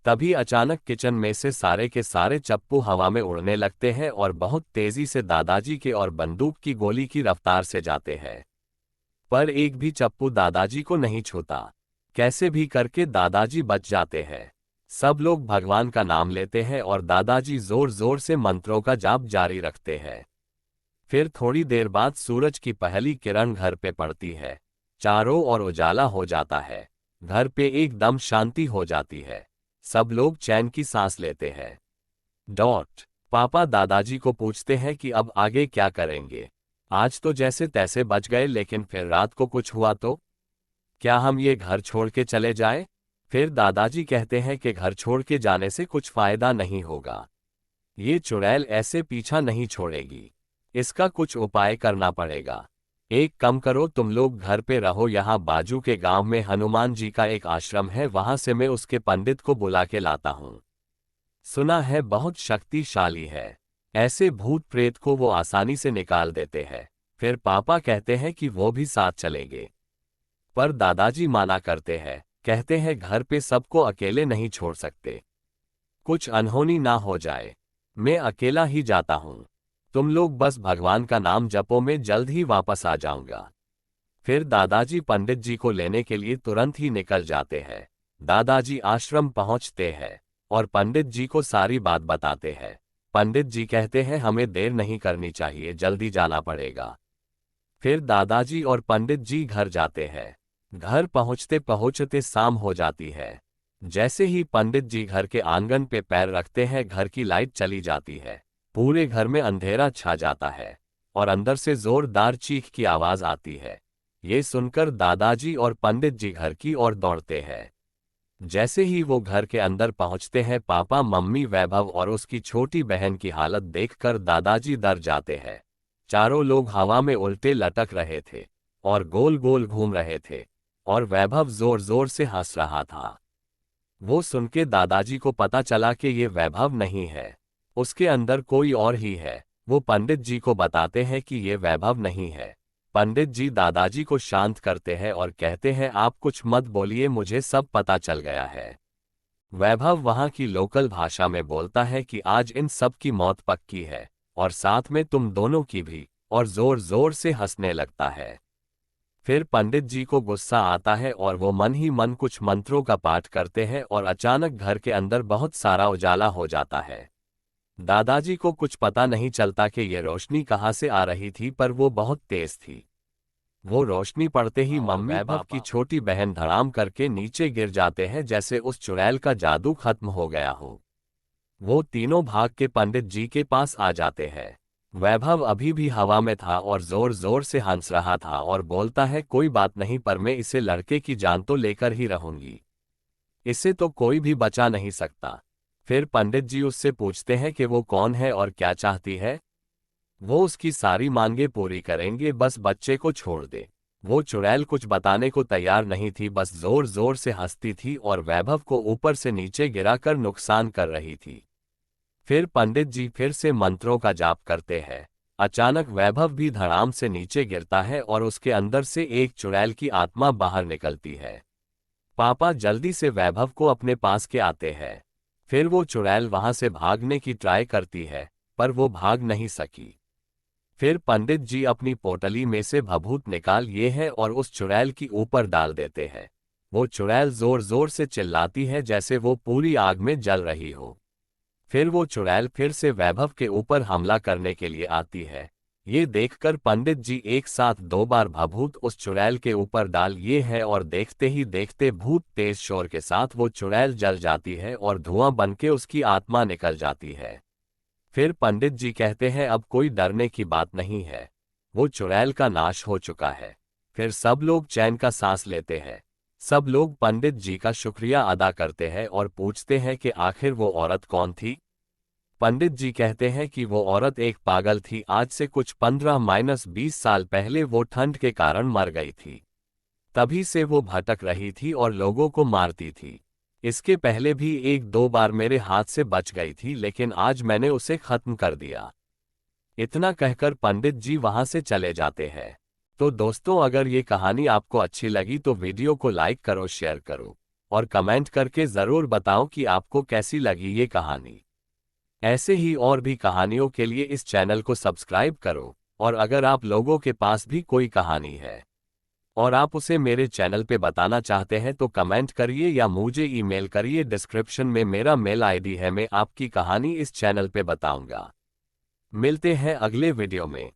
तभी अचानक किचन में से सारे के सारे चप्पू हवा में उड़ने लगते हैं और बहुत तेजी से दादाजी के और बंदूक की गोली की रफ्तार से जाते हैं। पर एक भी चप्पू दादाजी को नहीं छूता। कैसे भी करके दादाजी बच जाते हैं। सब लोग भगवान का नाम लेते हैं और दादाजी जोर जोर से मंत्रों का जाप जारी रखते हैं। फिर थोड़ी देर बाद सूरज की पहली किरण घर पे पड़ती है। चारों ओर उजाला हो जाता है। घर पे एकदम शांति हो जाती है। सब लोग चैन की सांस लेते हैं। पापा दादाजी को पूछते हैं कि अब आगे क्या करेंगे। आज तो जैसे तैसे बच गए, लेकिन फिर रात को कुछ हुआ तो क्या हम ये घर छोड़ के चले जाए? फिर दादाजी कहते हैं कि घर छोड़ के जाने से कुछ फायदा नहीं होगा। ये चुड़ैल ऐसे पीछा नहीं छोड़ेगी। इसका कुछ उपाय करना पड़ेगा। एक कम करो, तुम लोग घर पे रहो। यहाँ बाजू के गांव में हनुमान जी का एक आश्रम है, वहां से मैं उसके पंडित को बुला के लाता हूँ। सुना है बहुत शक्तिशाली है। ऐसे भूत प्रेत को वो आसानी से निकाल देते हैं। फिर पापा कहते हैं कि वो भी साथ चलेंगे, पर दादाजी माना करते हैं। कहते हैं घर पे सबको अकेले नहीं छोड़ सकते, कुछ अनहोनी ना हो जाए। मैं अकेला ही जाता हूँ। तुम लोग बस भगवान का नाम जपो, मैं जल्द ही वापस आ जाऊंगा। फिर दादाजी पंडित जी को लेने के लिए तुरंत ही निकल जाते हैं। दादाजी आश्रम पहुंचते हैं और पंडित जी को सारी बात बताते हैं। पंडित जी कहते हैं हमें देर नहीं करनी चाहिए, जल्दी जाना पड़ेगा। फिर दादाजी और पंडित जी घर जाते हैं। घर पहुंचते पहुंचते शाम हो जाती है। जैसे ही पंडित जी घर के आंगन पे पैर रखते हैं, घर की लाइट चली जाती है। पूरे घर में अंधेरा छा जाता है और अंदर से जोरदार चीख की आवाज आती है। ये सुनकर दादाजी और पंडित जी घर की ओर दौड़ते हैं। जैसे ही वो घर के अंदर पहुंचते हैं, पापा, मम्मी, वैभव और उसकी छोटी बहन की हालत देखकर दादाजी डर जाते हैं। चारों लोग हवा में उल्टे लटक रहे थे और गोल गोल घूम रहे थे और वैभव जोर जोर से हंस रहा था। वो सुन के दादाजी को पता चला कि ये वैभव नहीं है, उसके अंदर कोई और ही है। वो पंडित जी को बताते हैं कि ये वैभव नहीं है। पंडित जी दादाजी को शांत करते हैं और कहते हैं आप कुछ मत बोलिए, मुझे सब पता चल गया है। वैभव वहां की लोकल भाषा में बोलता है कि आज इन सब की मौत पक्की है और साथ में तुम दोनों की भी, और जोर जोर से हंसने लगता है। फिर पंडित जी को गुस्सा आता है और वो मन ही मन कुछ मंत्रों का पाठ करते हैं और अचानक घर के अंदर बहुत सारा उजाला हो जाता है। दादाजी को कुछ पता नहीं चलता कि ये रोशनी कहाँ से आ रही थी, पर वो बहुत तेज थी। वो रोशनी पड़ते ही मम्मी, वैभव की छोटी बहन धड़ाम करके नीचे गिर जाते हैं, जैसे उस चुड़ैल का जादू खत्म हो गया हो। वो तीनों भाग के पंडित जी के पास आ जाते हैं। वैभव अभी भी हवा में था और जोर जोर से हंस रहा था और बोलता है कोई बात नहीं, पर मैं इसे लड़के की जान तो लेकर ही रहूंगी। इसे तो कोई भी बचा नहीं सकता। फिर पंडित जी उससे पूछते हैं कि वो कौन है और क्या चाहती है। वो उसकी सारी मांगे पूरी करेंगे, बस बच्चे को छोड़ दे। वो चुड़ैल कुछ बताने को तैयार नहीं थी, बस जोर जोर से हंसती थी और वैभव को ऊपर से नीचे गिराकर नुकसान कर रही थी। फिर पंडित जी फिर से मंत्रों का जाप करते हैं। अचानक वैभव भी धड़ाम से नीचे गिरता है और उसके अंदर से एक चुड़ैल की आत्मा बाहर निकलती है। पापा जल्दी से वैभव को अपने पास के आते हैं। फिर वो चुड़ैल वहां से भागने की ट्राई करती है, पर वो भाग नहीं सकी। फिर पंडित जी अपनी पोटली में से भभूत निकाल ये है और उस चुड़ैल की ऊपर डाल देते हैं। वो चुड़ैल जोर जोर से चिल्लाती है जैसे वो पूरी आग में जल रही हो। फिर वो चुड़ैल फिर से वैभव के ऊपर हमला करने के लिए आती है। ये देखकर पंडित जी एक साथ 2 बार भभूत उस चुड़ैल के ऊपर डाल ये है और देखते ही देखते भूत तेज शोर के साथ वो चुड़ैल जल जाती है और धुआं बनके उसकी आत्मा निकल जाती है। फिर पंडित जी कहते हैं अब कोई डरने की बात नहीं है, वो चुड़ैल का नाश हो चुका है। फिर सब लोग चैन का सांस लेते हैं। सब लोग पंडित जी का शुक्रिया अदा करते हैं और पूछते हैं कि आखिर वो औरत कौन थी। पंडित जी कहते हैं कि वो औरत एक पागल थी। आज से कुछ 15-20 साल पहले वो ठंड के कारण मर गई थी। तभी से वो भटक रही थी और लोगों को मारती थी। इसके पहले भी 1-2 बार मेरे हाथ से बच गई थी, लेकिन आज मैंने उसे खत्म कर दिया। इतना कहकर पंडित जी वहां से चले जाते हैं। तो दोस्तों, अगर ये कहानी आपको अच्छी लगी तो वीडियो को लाइक करो, शेयर करो। और कमेंट करके ज़रूर बताओ कि आपको कैसी लगी ये कहानी। ऐसे ही और भी कहानियों के लिए इस चैनल को सब्सक्राइब करो, और अगर आप लोगों के पास भी कोई कहानी है और आप उसे मेरे चैनल पे बताना चाहते हैं तो कमेंट करिए या मुझे ईमेल करिए। डिस्क्रिप्शन में मेरा मेल आईडी है, मैं आपकी कहानी इस चैनल पे बताऊंगा। मिलते हैं अगले वीडियो में।